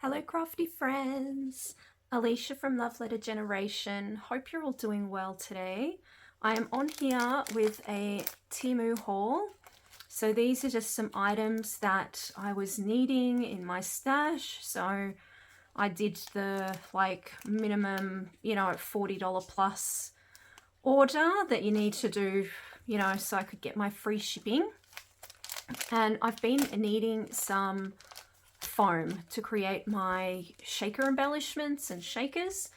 Hello crafty friends, Alicia from Love Letter Generation. Hope you're all doing well today. I am on here with a Temu haul. So these are just some items that I was needing in my stash. So I did the minimum, $40 plus order that you need to do, so I could get my free shipping. And I've been needing some foam to create my shaker embellishments and shakers,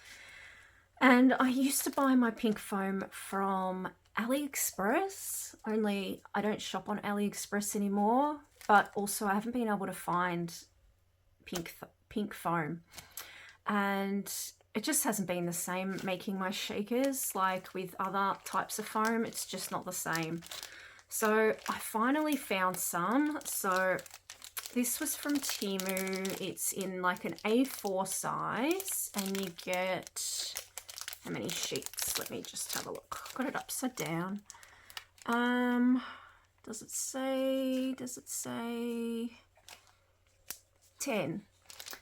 and I used to buy my pink foam from AliExpress, only I don't shop on AliExpress anymore, but also I haven't been able to find pink foam, and it just hasn't been the same making my shakers. Like with other types of foam, it's just not the same. So I finally found some. So this was from Temu. It's in like an A4 size, and you get, how many sheets? Let me just have a look. I've got it upside down. Does it say 10?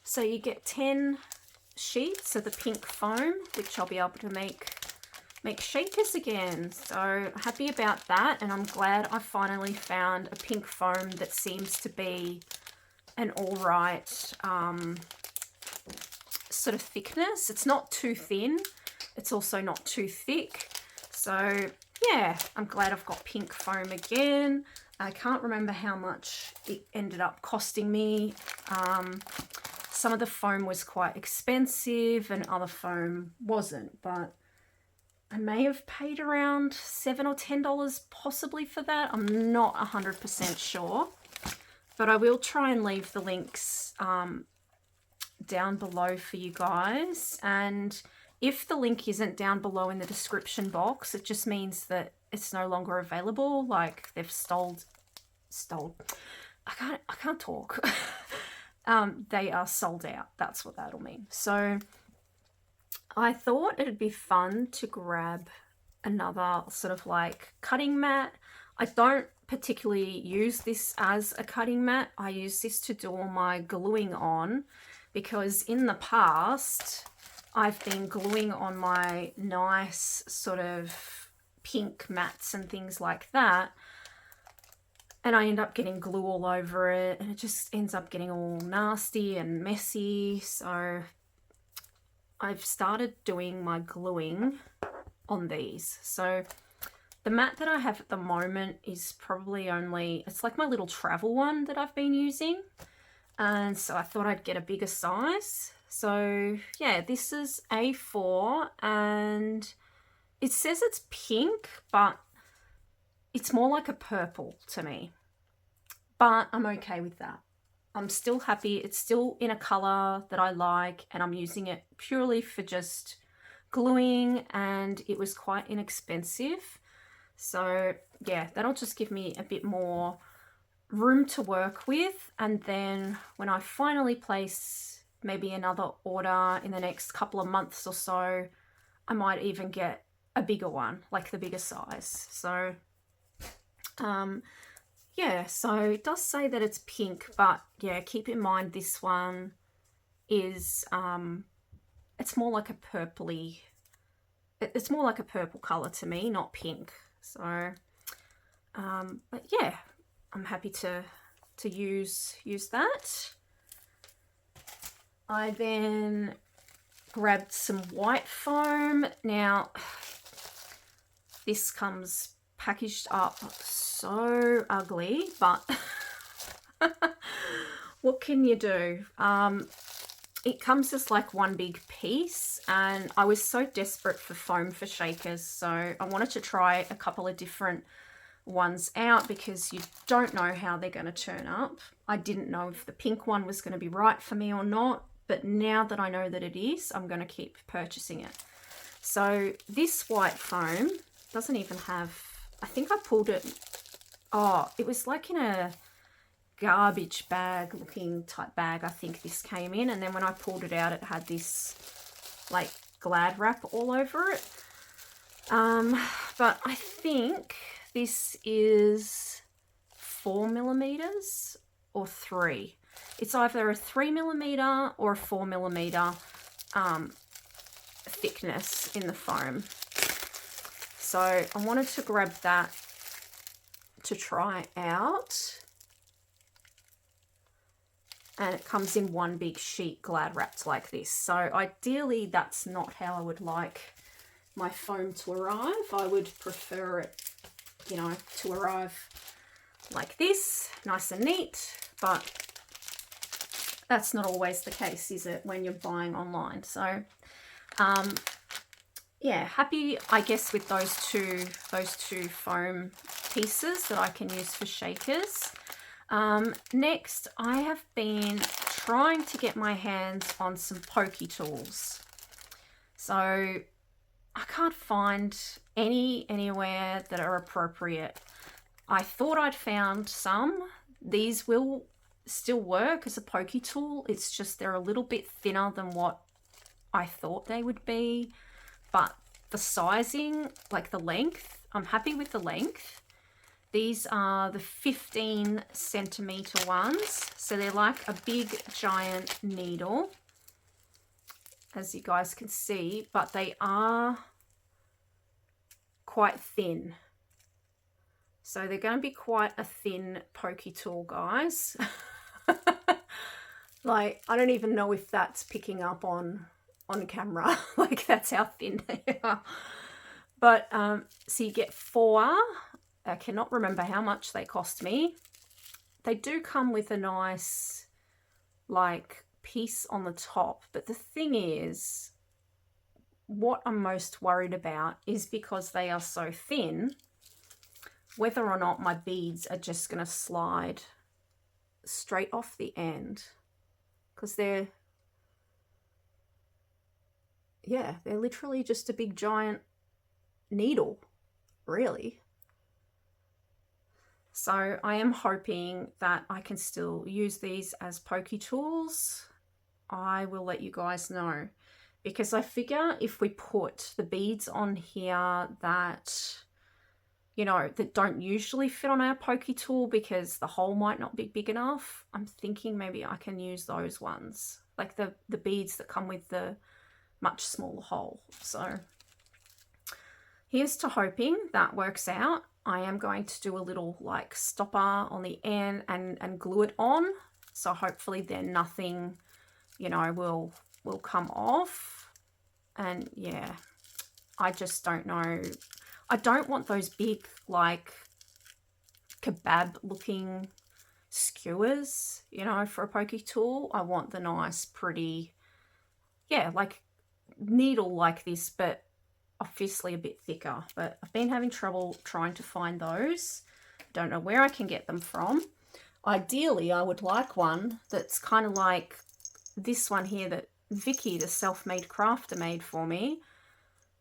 So you get 10 sheets of the pink foam, which I'll be able to make shakers again. So happy about that, and I'm glad I finally found a pink foam that seems to be an all right sort of thickness. It's not too thin, it's also not too thick. So yeah, I'm glad I've got pink foam again. I can't remember how much it ended up costing me. Some of the foam was quite expensive and other foam wasn't, but I may have paid around $7 or $10 possibly for that. I'm not 100% sure. But I will try and leave the links down below for you guys. And if the link isn't down below in the description box, it just means that it's no longer available. Like they've stole. I can't talk. They are sold out. That's what that'll mean. So I thought it'd be fun to grab another sort of like cutting mat. I don't particularly use this as a cutting mat. I use this to do all my gluing on, because in the past I've been gluing on my nice sort of pink mats and things like that, and I end up getting glue all over it, and it just ends up getting all nasty and messy. So I've started doing my gluing on these. So the mat that I have at the moment is probably only, it's like my little travel one that I've been using. And so I thought I'd get a bigger size. So yeah, this is A4, and it says it's pink, but it's more like a purple to me. But I'm okay with that. I'm still happy. It's still in a color that I like, and I'm using it purely for just gluing, and it was quite inexpensive. So yeah, that'll just give me a bit more room to work with. And then when I finally place maybe another order in the next couple of months or so, I might even get a bigger one, like the bigger size. So yeah, so it does say that it's pink, but yeah, keep in mind this one is it's more like a purpley, it's more like a purple color to me, not pink. So but yeah, I'm happy to use that. I then grabbed some white foam. Now this comes packaged up so ugly, but what can you do? It comes as like one big piece, and I was so desperate for foam for shakers, so I wanted to try a couple of different ones out, because you don't know how they're going to turn up. I didn't know if the pink one was going to be right for me or not, but now that I know that it is, I'm going to keep purchasing it. So this white foam doesn't even have, I think I pulled it, oh, it was like in a garbage bag looking type bag, I think this came in, and then when I pulled it out, it had this like Glad wrap all over it. But I think this is 4 millimeters or 3. It's either a 3mm or a 4mm thickness in the foam. So I wanted to grab that to try out. And it comes in one big sheet glad wrapped like this. So ideally that's not how I would like my foam to arrive. I would prefer it, you know, to arrive like this, nice and neat, but that's not always the case, is it, when you're buying online? So yeah, happy, I guess, with those two foam pieces that I can use for shakers. Next, I have been trying to get my hands on some Pokey tools. So I can't find anywhere that are appropriate. I thought I'd found some. These will still work as a Pokey tool. It's just they're a little bit thinner than what I thought they would be. But the sizing, like the length, I'm happy with the length. These are the 15cm ones. So they're like a big giant needle, as you guys can see, but they are quite thin. So they're going to be quite a thin Pokey tool, guys. Like, I don't even know if that's picking up on camera. Like, that's how thin they are. But so you get 4. I cannot remember how much they cost me. They do come with a nice, like, piece on the top. But the thing is, what I'm most worried about is because they are so thin, whether or not my beads are just going to slide straight off the end. Because they're literally just a big giant needle, really. So I am hoping that I can still use these as Pokey tools. I will let you guys know, because I figure if we put the beads on here that, you know, that don't usually fit on our Pokey tool because the hole might not be big enough, I'm thinking maybe I can use those ones, like the beads that come with the much smaller hole. So here's to hoping that works out. I am going to do a little like stopper on the end and glue it on. So hopefully then nothing, you know, will come off. And yeah, I just don't know. I don't want those big like kebab looking skewers, you know, for a Pokey tool. I want the nice, pretty, yeah, like needle like this, but obviously a bit thicker. But I've been having trouble trying to find those. Don't know where I can get them from. Ideally, I would like one that's kind of like this one here that Vicky, the self-made crafter, made for me.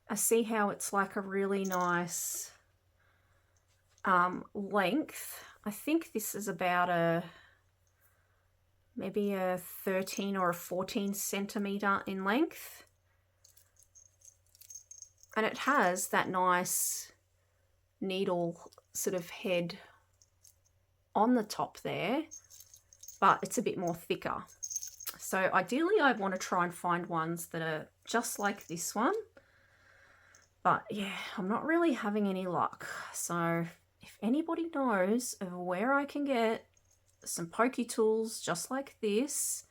I see how it's like a really nice length. I think this is about maybe a 13 or a 14 centimeter in length. And it has that nice needle sort of head on the top there, but it's a bit more thicker. So ideally I want to try and find ones that are just like this one. But yeah, I'm not really having any luck. So if anybody knows of where I can get some Pokey tools just like this,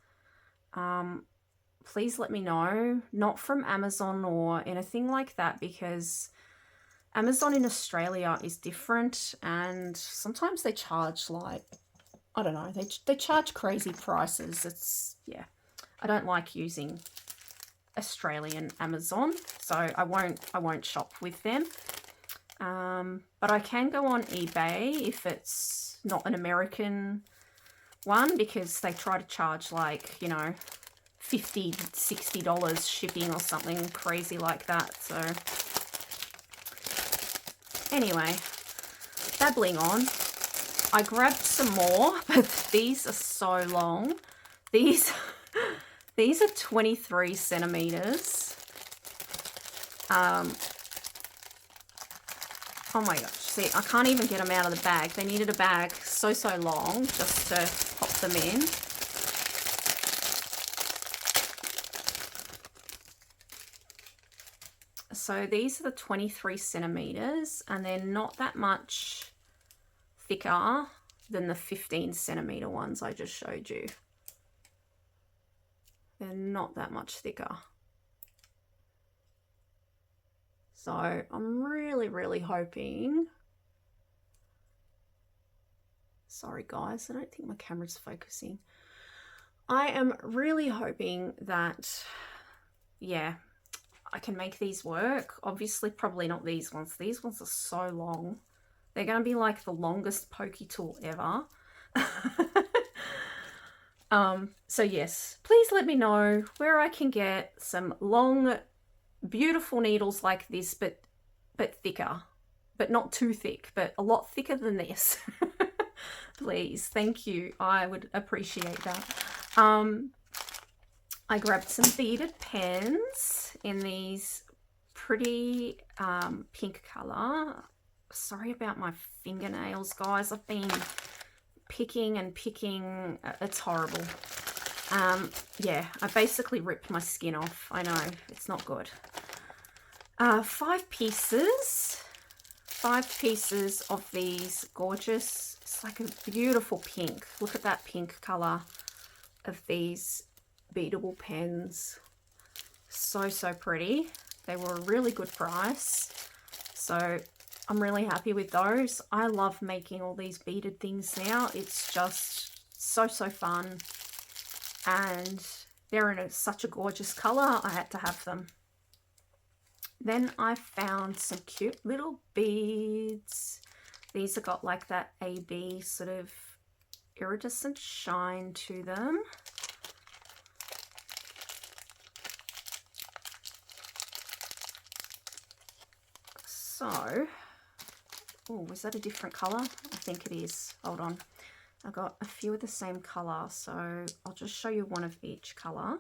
please let me know. Not from Amazon or anything like that, because Amazon in Australia is different, and sometimes they charge like, I don't know, they charge crazy prices. It's, yeah, I don't like using Australian Amazon, so I won't shop with them. But I can go on eBay if it's not an American one, because they try to charge like, you know, $50, $60 shipping or something crazy like that. So anyway, babbling on, I grabbed some more, but these are so long. These are 23 centimeters. Oh my gosh, see, I can't even get them out of the bag. They needed a bag so long just to pop them in. So these are the 23 centimeters, and they're not that much thicker than the 15 centimeter ones I just showed you. They're not that much thicker. So I'm really hoping, sorry guys, I don't think my camera's focusing. I am really hoping that, yeah, I can make these work. Obviously probably not these ones. These ones are so long. They're going to be like the longest pokey tool ever. So yes, please let me know where I can get some long, beautiful needles like this, but thicker, but not too thick, but a lot thicker than this. Please, thank you. I would appreciate that. I grabbed some beaded pens in these pretty pink color. Sorry about my fingernails, guys. I've been picking and picking. It's horrible. Yeah, I basically ripped my skin off. I know, it's not good. 5 pieces. 5 pieces of these gorgeous, it's like a beautiful pink. Look at that pink color of these beadable pens. So pretty. They were a really good price. So I'm really happy with those. I love making all these beaded things now. It's just so fun. And they're in such a gorgeous color. I had to have them. Then I found some cute little beads. These have got like that AB sort of iridescent shine to them. So, oh, was that a different color? I think it is. Hold on. I got a few of the same color, so I'll just show you one of each color.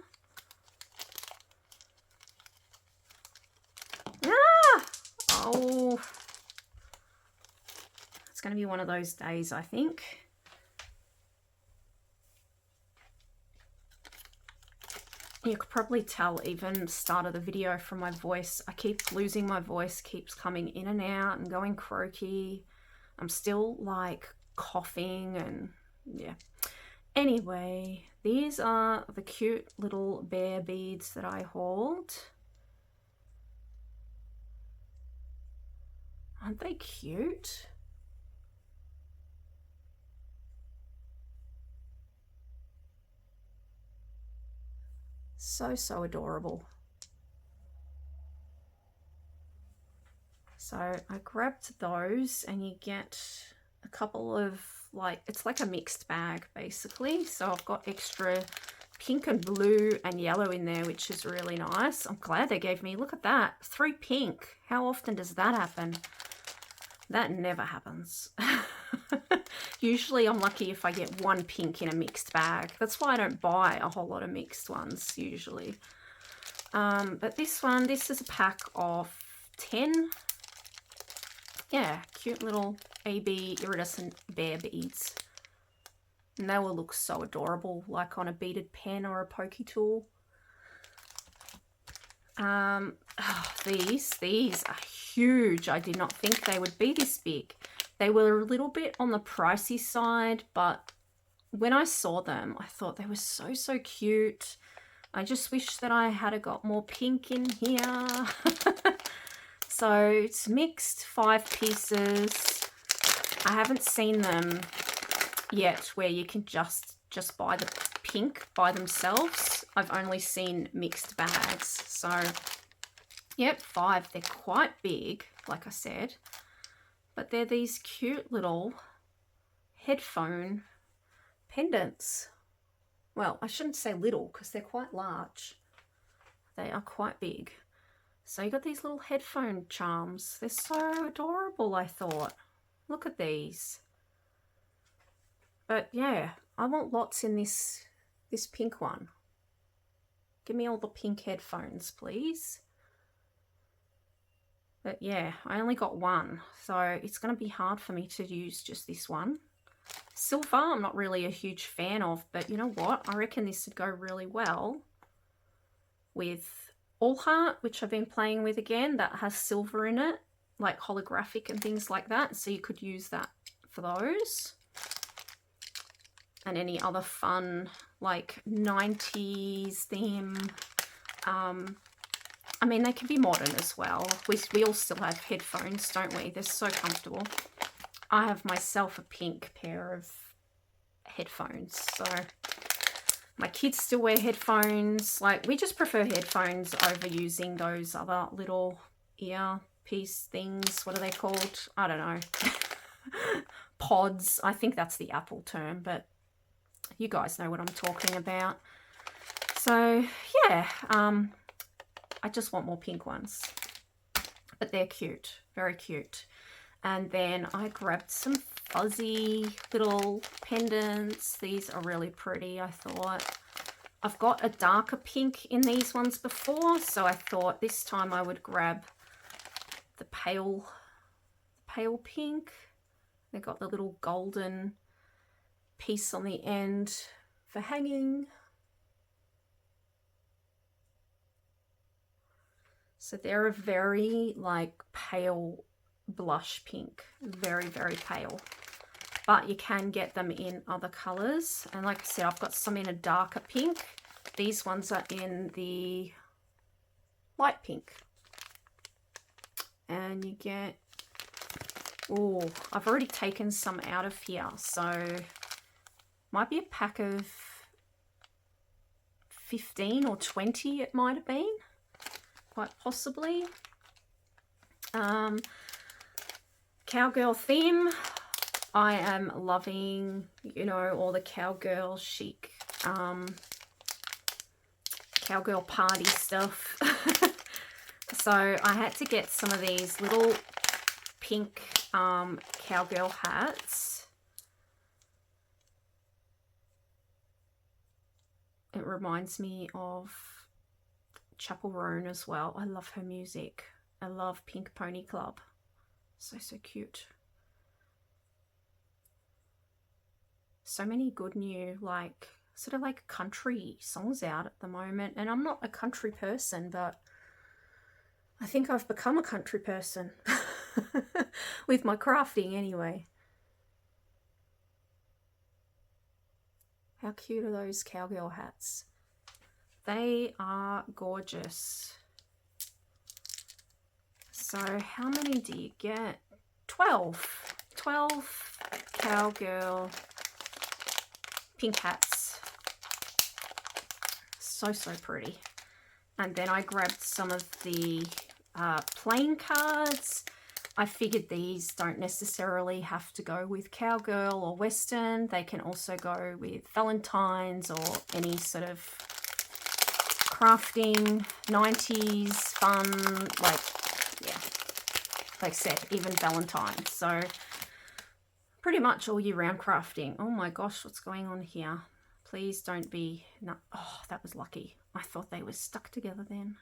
Ah! Oh, it's going to be one of those days, I think. You could probably tell even start of the video from my voice. I keep losing my voice, keeps coming in and out and going croaky. I'm still like coughing and yeah. Anyway, these are the cute little bear beads that I hauled. Aren't they cute? So adorable. So I grabbed those, and you get a couple of, like, it's like a mixed bag basically. So I've got extra pink and blue and yellow in there, which is really nice. I'm glad they gave me, look at that, 3 pink. How often does that happen? That never happens. Usually I'm lucky if I get 1 pink in a mixed bag. That's why I don't buy a whole lot of mixed ones usually. But this one, this is a pack of 10. Yeah, cute little AB iridescent bear beads. And they will look so adorable, like on a beaded pen or a pokey tool. Oh, these are huge. I did not think they would be this big. They were a little bit on the pricey side, but when I saw them, I thought they were so cute. I just wish that I had got more pink in here. So it's mixed, 5 pieces. I haven't seen them yet where you can just buy the pink by themselves. I've only seen mixed bags. So yep, 5. They're quite big, like I said, but they're these cute little headphone pendants. Well, I shouldn't say little because they're quite large. They are quite big. So you got these little headphone charms. They're so adorable, I thought. Look at these. But yeah, I want lots in this pink one. Give me all the pink headphones, please. But yeah, I only got 1, so it's going to be hard for me to use just this one. Silver, I'm not really a huge fan of, but you know what? I reckon this would go really well with All Heart, which I've been playing with again, that has silver in it, like holographic and things like that. So you could use that for those. And any other fun, like 90s theme. I mean, they can be modern as well. We all still have headphones, don't we? They're so comfortable. I have myself a pink pair of headphones, so my kids still wear headphones. Like, we just prefer headphones over using those other little earpiece things. What are they called? I don't know. Pods. I think that's the Apple term, but you guys know what I'm talking about. So yeah, I just want more pink ones, but they're cute, very cute. And then I grabbed some fuzzy little pendants. These are really pretty, I thought. I've got a darker pink in these ones before, so I thought this time I would grab the pale pink. They've got the little golden piece on the end for hanging. So they're a very like pale blush pink, very, very pale. But you can get them in other colours. And like I said, I've got some in a darker pink. These ones are in the light pink. And you get, oh, I've already taken some out of here. So might be a pack of 15 or 20 it might have been. Quite possibly. Cowgirl theme. I am loving, you know, all the cowgirl chic, cowgirl party stuff. So I had to get some of these little pink cowgirl hats. It reminds me of Chapel Roan as well. I love her music. I love Pink Pony Club. So cute. So many good new, like, sort of like country songs out at the moment. And I'm not a country person, but I think I've become a country person. With my crafting anyway. How cute are those cowgirl hats? They are gorgeous. So how many do you get? 12. 12 cowgirl pink hats. So pretty. And then I grabbed some of the plain cards. I figured these don't necessarily have to go with cowgirl or western. They can also go with Valentine's or any sort of crafting, 90s, fun, like, yeah, like I said, even Valentine's. So pretty much all year round crafting. Oh my gosh, what's going on here? Please don't be, no, oh, that was lucky. I thought they were stuck together then.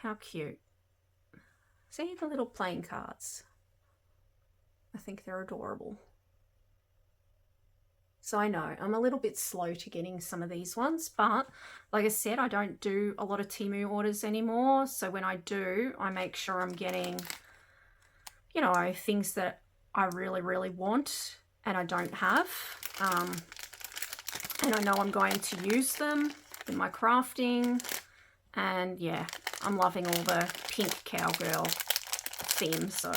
How cute. See the little playing cards? I think they're adorable. So I know I'm a little bit slow to getting some of these ones, but like I said, I don't do a lot of Temu orders anymore. So when I do, I make sure I'm getting, you know, things that I really want and I don't have. And I know I'm going to use them in my crafting. And yeah, I'm loving all the pink cowgirl theme. So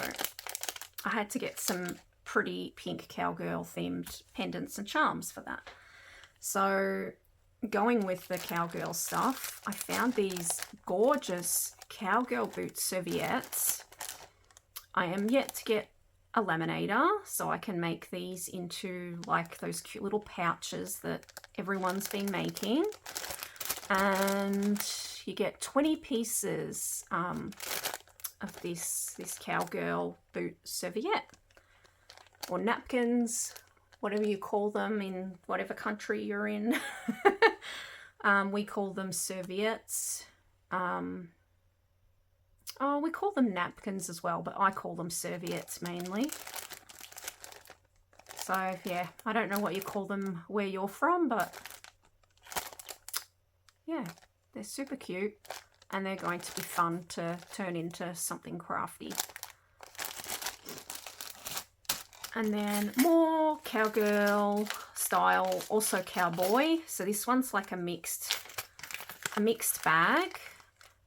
I had to get some pretty pink cowgirl themed pendants and charms for that. So going with the cowgirl stuff, I found these gorgeous cowgirl boot serviettes. I am yet to get a laminator, so I can make these into like those cute little pouches that everyone's been making. And you get 20 pieces of this cowgirl boot serviette, or napkins, whatever you call them in whatever country you're in. We call them serviettes. Oh, we call them napkins as well, but I call them serviettes mainly. So yeah, I don't know what you call them where you're from, but yeah, They're super cute and they're going to be fun to turn into something crafty. And then more Cowgirl style, also cowboy. So this one's like a mixed bag.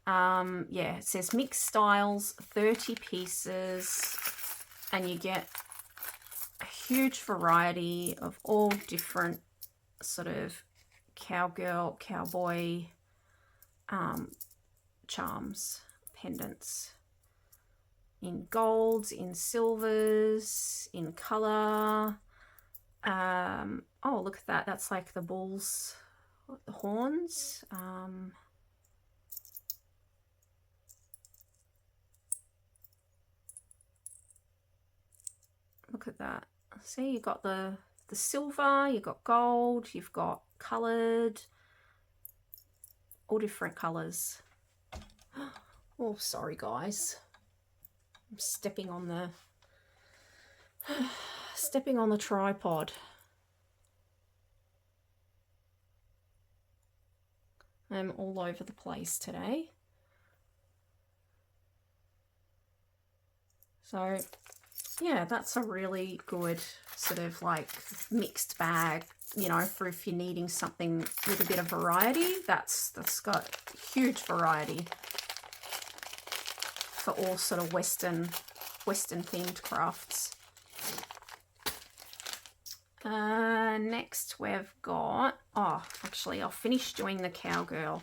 Yeah, it says mixed styles, 30 pieces, and you get a huge variety of all different sort of cowgirl, cowboy charms, pendants, in golds, in silvers, in color. Oh, look at that. That's like the bull's horns. Look at that. See, you've got the silver, you've got gold, you've got coloured, all different colours. Oh, sorry guys. I'm stepping on the tripod. I'm all over the place today. So yeah, that's a really good sort of like mixed bag, you know, for if you're needing something with a bit of variety. That's got huge variety for all sort of Western themed crafts. Next we've got, oh, actually I'll finish doing the Cowgirl.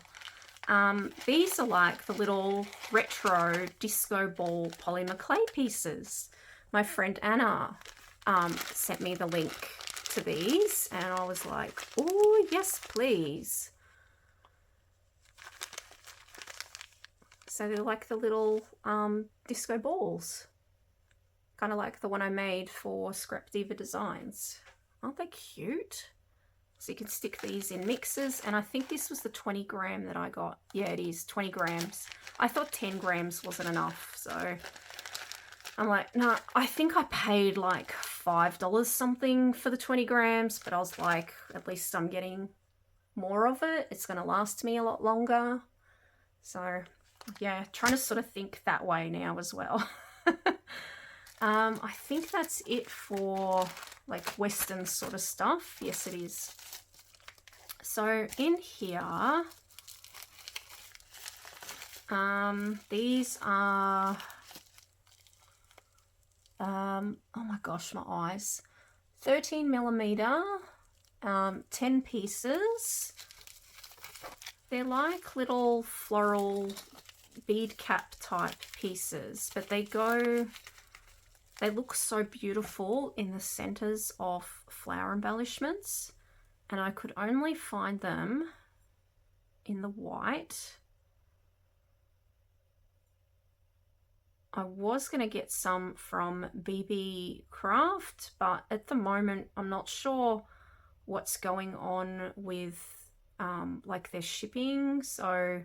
These are like the little retro disco ball polymer clay pieces. My friend Anna sent me the link to these and I was like, oh yes please. So they're like the little disco balls, kind of like the one I made for Scrap Diva Designs. Aren't they cute? So you can stick these in mixers, and I think this was the 20 gram that I got. Yeah, it is 20 grams. I thought 10 grams wasn't enough, so I'm like, no, I think I paid like $5 something for the 20 grams, but I was like, at least I'm getting more of it. It's going to last me a lot longer. So yeah, trying to sort of think that way now as well. I think that's it for like Western sort of stuff. Yes, it is. So in here, these are, oh my gosh, my eyes, 13 millimeter, 10 pieces. They're like little floral bead cap type pieces, but they look so beautiful in the centers of flower embellishments, and I could only find them in the white. I was going to get some from BB Craft, but at the moment I'm not sure what's going on with like their shipping, so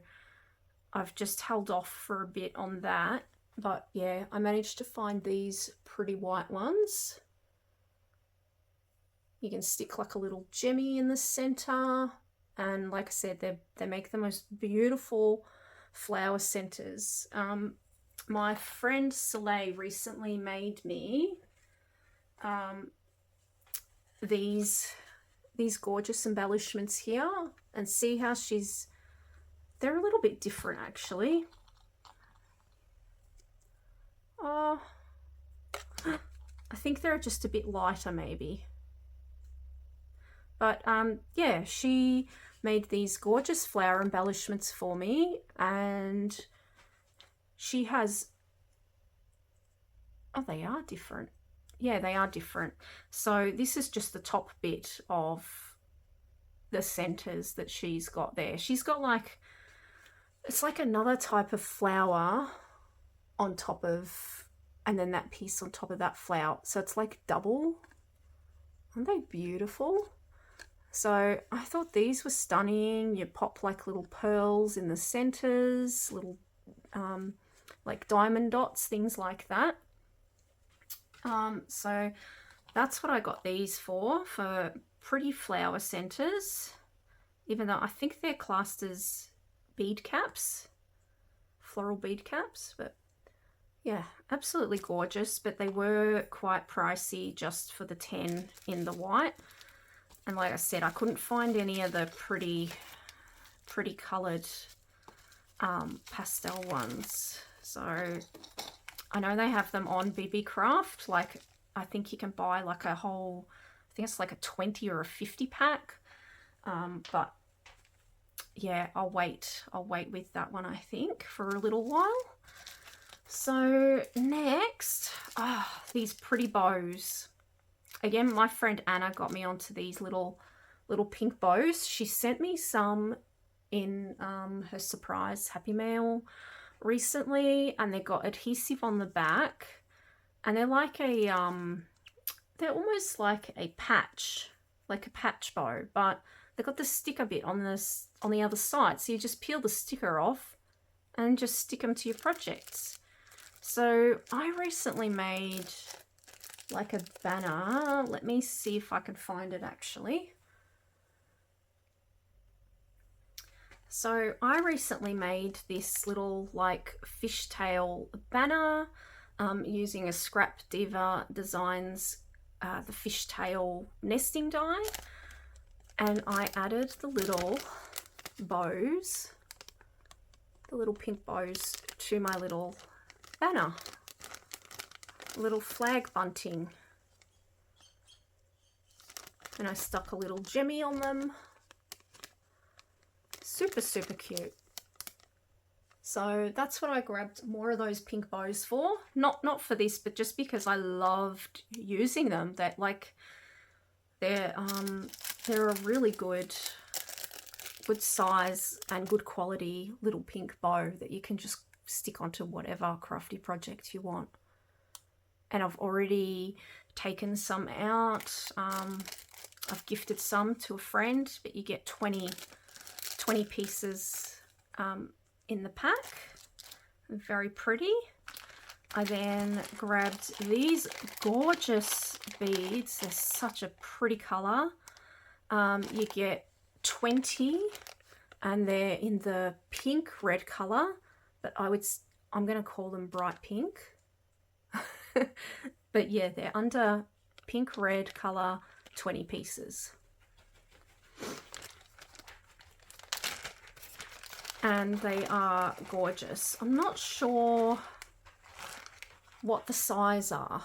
I've just held off for a bit on that. But yeah, I managed to find these pretty white ones. You can stick like a little gemmy in the center, and like I said, they make the most beautiful flower centers. My friend Soleil recently made me these gorgeous embellishments here, and see how they're a little bit different actually. Oh, I think they're just a bit lighter maybe. But yeah, she made these gorgeous flower embellishments for me, and she has, oh, they are different. Yeah, they are different. So this is just the top bit of the centers that she's got there. She's got like, it's like another type of flower on top of, and then that piece on top of that flower. So it's like double. Aren't they beautiful? So I thought these were stunning. You pop like little pearls in the centers, little like diamond dots, things like that. So that's what I got these for pretty flower centers, even though I think they're classed as bead caps, floral bead caps, but yeah, absolutely gorgeous, but they were quite pricey just for the 10 in the white. And like I said, I couldn't find any of the pretty coloured pastel ones. So I know they have them on BB Craft. Like, I think you can buy like a whole, I think it's like a 20 or a 50 pack. But yeah, I'll wait with that one, I think, for a little while. So next, these pretty bows. Again, my friend Anna got me onto these little pink bows. She sent me some in her surprise Happy Mail recently, and they got adhesive on the back, and they're like a they're almost like a patch bow, but they've got the sticker bit on the other side, so you just peel the sticker off and just stick them to your projects. So I recently made like a banner. Let me see if I can find it actually. So I recently made this little like fishtail banner using a Scrap Diva Designs the fishtail nesting die, and I added the little bows, the little pink bows, to my little banner, little flag bunting, and I stuck a little gemmy on them. Super cute. So that's what I grabbed more of those pink bows for. Not for this, but just because I loved using them. That like they're a really good size and good quality little pink bow that you can just stick onto whatever crafty project you want. And I've already taken some out. I've gifted some to a friend, but you get 20 pieces in the pack. Very pretty. I then grabbed these gorgeous beads. They're such a pretty color. You get 20, and they're in the pink red color, but I'm going to call them bright pink. But yeah, they're under pink red color, 20 pieces. And they are gorgeous. I'm not sure what the size are,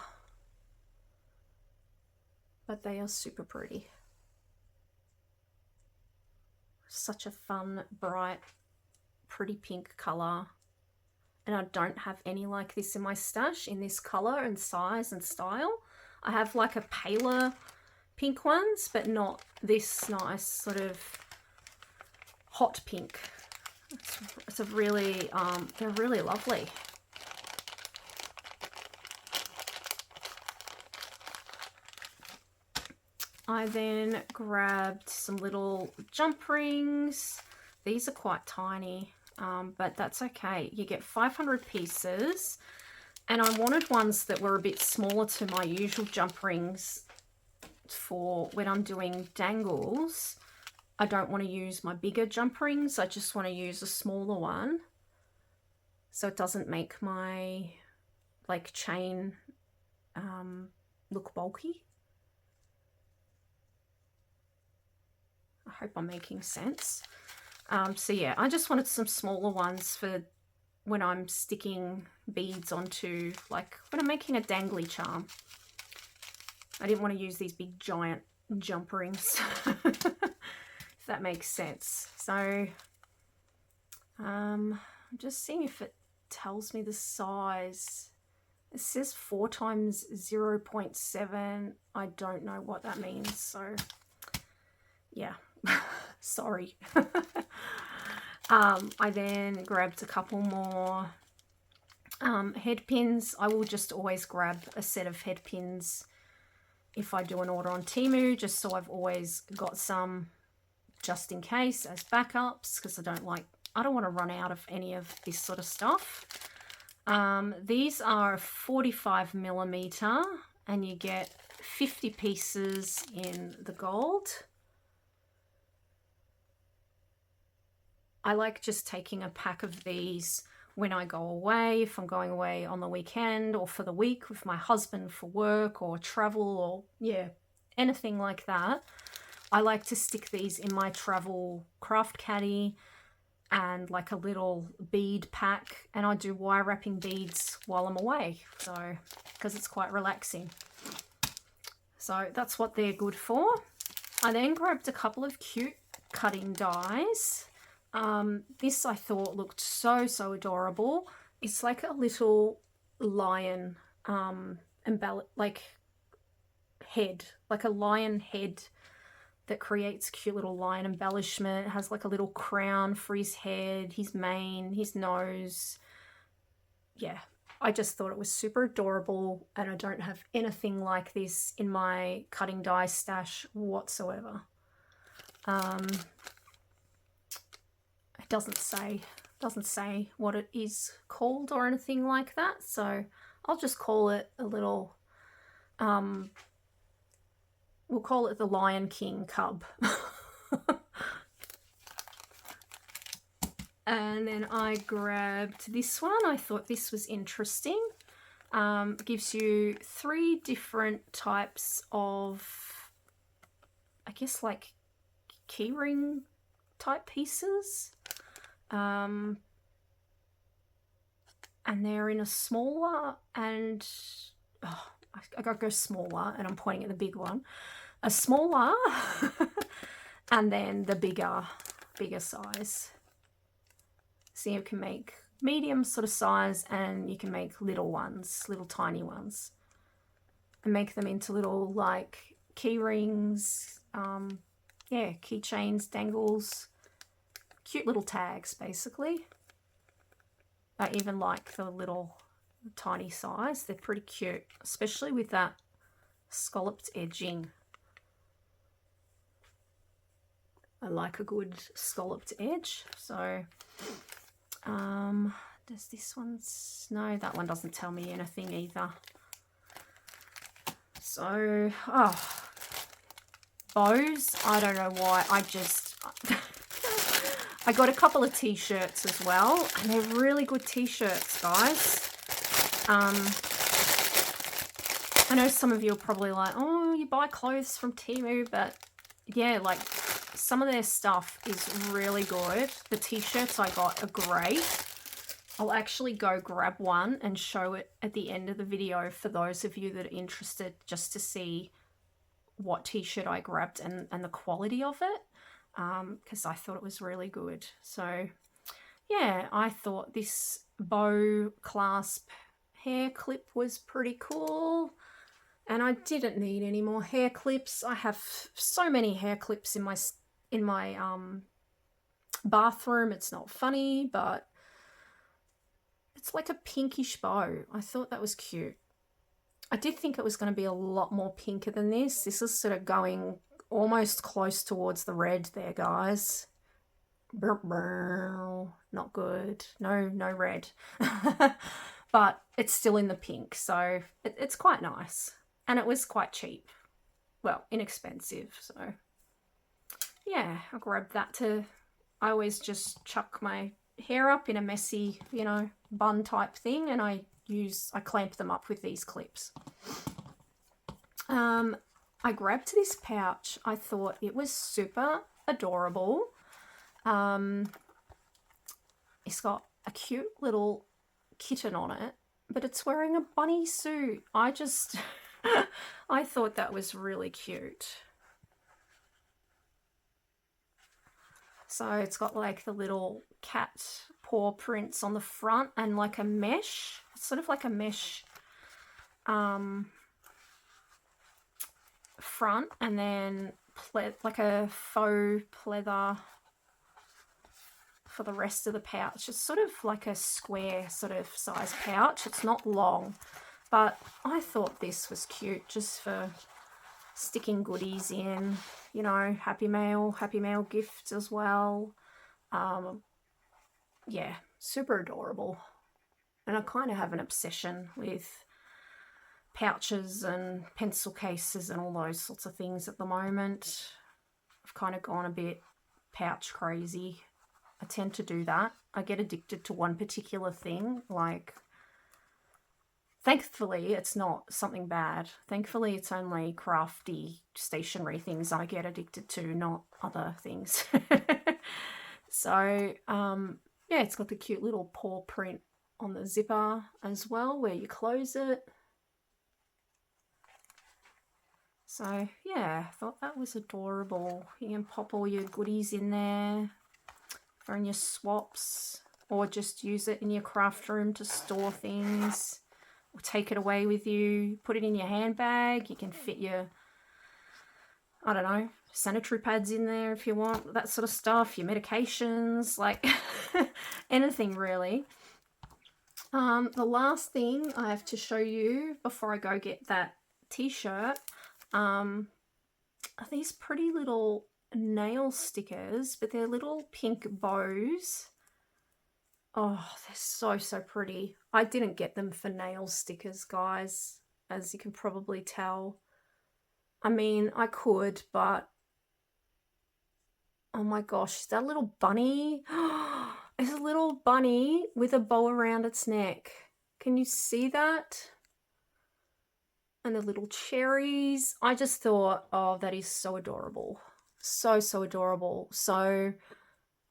but they are super pretty. Such a fun, bright, pretty pink color. And I don't have any like this in my stash in this color and size and style. I have like a paler pink ones, but not this nice sort of hot pink. It's a really, they're really lovely. I then grabbed some little jump rings. These are quite tiny, but that's okay. You get 500 pieces, and I wanted ones that were a bit smaller to my usual jump rings for when I'm doing dangles. I don't want to use my bigger jump rings. I just want to use a smaller one, so it doesn't make my like chain look bulky. I hope I'm making sense. So yeah, I just wanted some smaller ones for when I'm sticking beads onto, like when I'm making a dangly charm. I didn't want to use these big giant jump rings. If that makes sense. So I'm just seeing if it tells me the size. It says 4 times 0.7. I don't know what that means, so yeah. Sorry. I then grabbed a couple more headpins. I will just always grab a set of headpins if I do an order on Temu, just so I've always got some just in case as backups, because I don't want to run out of any of this sort of stuff. These are 45mm, and you get 50 pieces in the gold. I like just taking a pack of these when I go away, if I'm going away on the weekend or for the week with my husband for work or travel or, yeah, anything like that. I like to stick these in my travel craft caddy and like a little bead pack, and I do wire wrapping beads while I'm away, so because it's quite relaxing. So that's what they're good for. I then grabbed a couple of cute cutting dies. This I thought looked so adorable. It's like a little lion like head, like a lion head that creates cute little lion embellishment. It has like a little crown for his head, his mane, his nose. Yeah, I just thought it was super adorable, and I don't have anything like this in my cutting die stash whatsoever. It doesn't say what it is called or anything like that, so I'll just call it a little we'll call it the Lion King cub. And then I grabbed this one. I thought this was interesting. Gives you 3 different types of, I guess, like keyring type pieces. And they're in a smaller and, oh, I gotta go smaller, and I'm pointing at the big one. A smaller and then the bigger size. So you can make medium sort of size, and you can make little ones, little tiny ones, and make them into little like key rings, yeah, keychains, dangles, cute little tags basically. I even like the little tiny size. They're pretty cute, especially with that scalloped edging. I like a good scalloped edge. So does this one's, no, that one doesn't tell me anything either. So bows, I don't know why, I just I got a couple of t-shirts as well, and they're really good t-shirts, guys. I know some of you are probably like, oh, you buy clothes from Temu, but yeah, like some of their stuff is really good. The t-shirts I got are great. I'll actually go grab one and show it at the end of the video for those of you that are interested, just to see what t-shirt I grabbed and the quality of it, because I thought it was really good. So yeah, I thought this bow clasp hair clip was pretty cool, and I didn't need any more hair clips. I have so many hair clips in my bathroom. It's not funny, but it's like a pinkish bow. I thought that was cute. I did think it was going to be a lot more pinker than this. This is sort of going almost close towards the red there, guys. Not good. No red. But it's still in the pink, so it's quite nice. And it was quite cheap. Well, inexpensive, so yeah, I grabbed that to, I always just chuck my hair up in a messy, you know, bun type thing, and I clamp them up with these clips. I grabbed this pouch. I thought it was super adorable. It's got a cute little kitten on it, but it's wearing a bunny suit. I thought that was really cute. So it's got like the little cat paw prints on the front and like a mesh, sort of like a mesh front, and then like a faux pleather for the rest of the pouch. It's sort of like a square sort of size pouch. It's not long, but I thought this was cute just for sticking goodies in, you know, happy mail gifts as well. Yeah, super adorable. And I kind of have an obsession with pouches and pencil cases and all those sorts of things at the moment. I've kind of gone a bit pouch crazy. I tend to do that. I get addicted to one particular thing. Like, thankfully, it's not something bad. Thankfully, it's only crafty stationery things I get addicted to, not other things. So, yeah, it's got the cute little paw print on the zipper as well, where you close it. So, yeah, I thought that was adorable. You can pop all your goodies in there or in your swaps, or just use it in your craft room to store things, or take it away with you, put it in your handbag. You can fit your, I don't know, sanitary pads in there if you want, that sort of stuff, your medications, like anything really. The last thing I have to show you before I go get that t-shirt are these pretty little nail stickers, but they're little pink bows. Oh, they're so pretty. I didn't get them for nail stickers, guys, as you can probably tell. I mean, I could, but oh my gosh, that little bunny. It's a little bunny with a bow around its neck. Can you see that? And the little cherries. I just thought, oh, that is so adorable. So adorable. So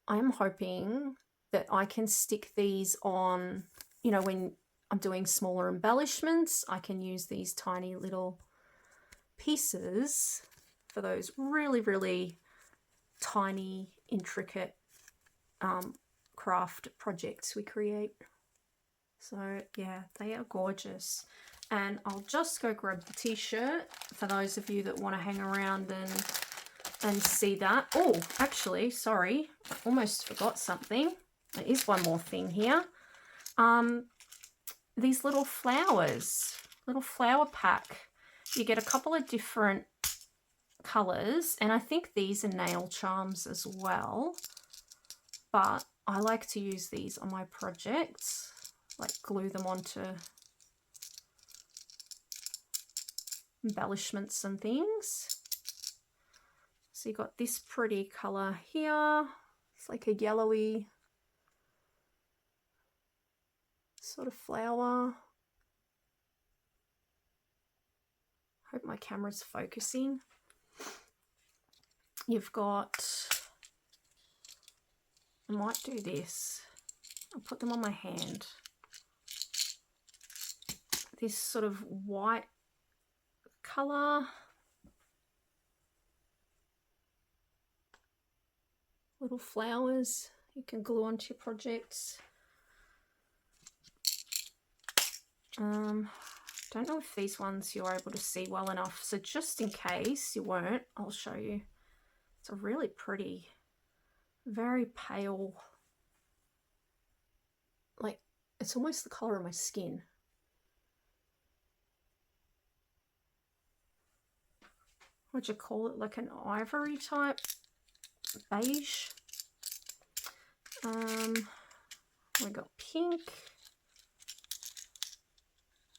I'm hoping that I can stick these on, you know, when I'm doing smaller embellishments, I can use these tiny little pieces for those really tiny, intricate craft projects we create. So yeah, they are gorgeous. And I'll just go grab the t-shirt for those of you that want to hang around and see that. Oh, actually, sorry, I almost forgot something. There is one more thing here. These little flowers, little flower pack. You get a couple of different colours, and I think these are nail charms as well. But I like to use these on my projects, like glue them onto embellishments and things. So you got this pretty colour here. It's like a yellowy sort of flower. Hope my camera's focusing. You've got, I might do this. I'll put them on my hand. This sort of white colour. Little flowers you can glue onto your projects. Don't know if these ones you're able to see well enough, so just in case you weren't, I'll show you. It's a really pretty, very pale, like it's almost the colour of my skin. What'd you call it? Like an ivory type beige. We got pink.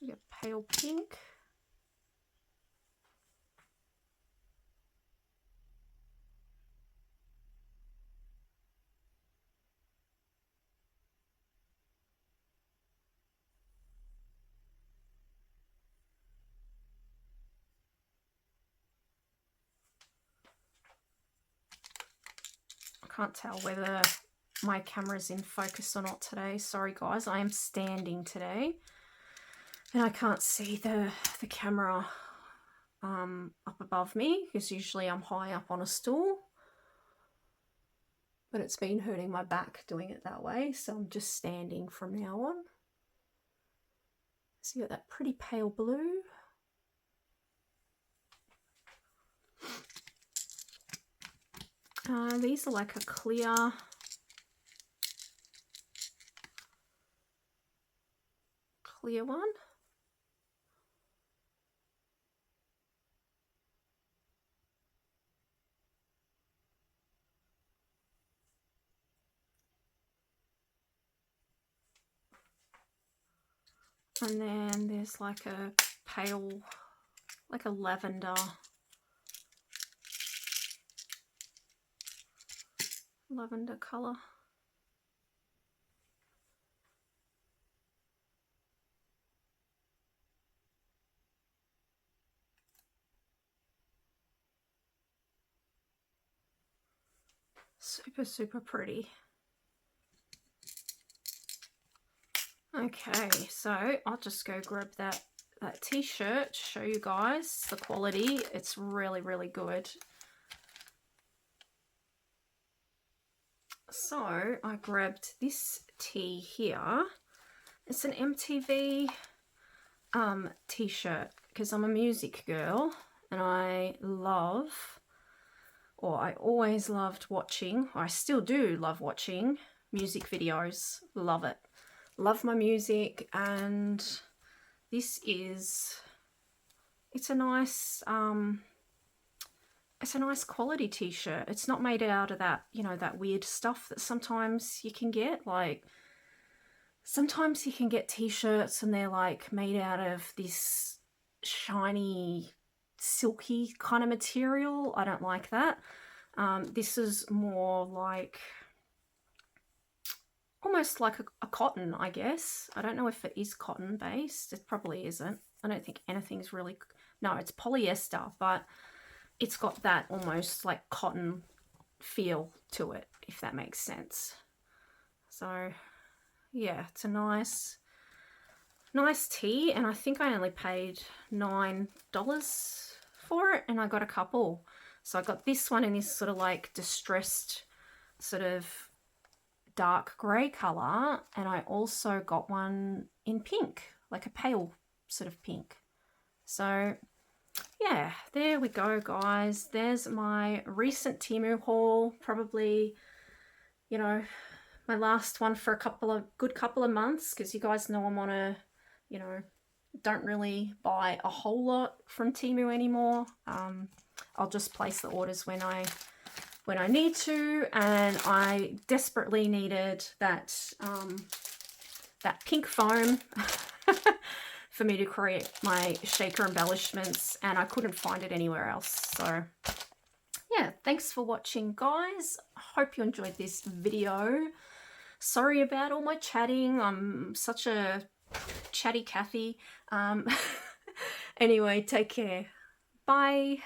We got pale pink. I can't tell whether my camera's in focus or not today. Sorry guys, I am standing today and I can't see the camera up above me, because usually I'm high up on a stool, but it's been hurting my back doing it that way, so I'm just standing from now on. So you got that pretty pale blue. These are like a clear one. And then there's like a pale, like a lavender colour. Super, super pretty. Okay, so I'll just go grab that t-shirt to show you guys the quality. It's really, really good. So I grabbed this tee here. It's an MTV t-shirt because I'm a music girl and I always loved watching, or I still do love watching music videos. Love it. Love my music, and this is, it's a nice quality t-shirt. It's not made out of that, you know, that weird stuff that sometimes you can get. Like sometimes you can get t-shirts and they're like made out of this shiny silky kind of material. I don't like that. This is more like almost like a cotton, I guess. I don't know if it is cotton based. It probably isn't. I don't think anything's really, no, it's polyester, but it's got that almost like cotton feel to it, if that makes sense. So yeah, it's a nice tee, and I think I only paid $9 for it, and I got a couple. So I got this one in this sort of like distressed sort of dark grey colour, and I also got one in pink, like a pale sort of pink. So yeah, there we go, guys. There's my recent Temu haul. Probably, you know, my last one for a good couple of months, because you guys know I'm on a, you know, don't really buy a whole lot from Temu anymore. I'll just place the orders when I need to, and I desperately needed that that pink foam for me to create my shaker embellishments, and I couldn't find it anywhere else. So yeah, thanks for watching, guys. I hope you enjoyed this video. Sorry about all my chatting. I'm such a chatty Cathy. Anyway, take care. Bye.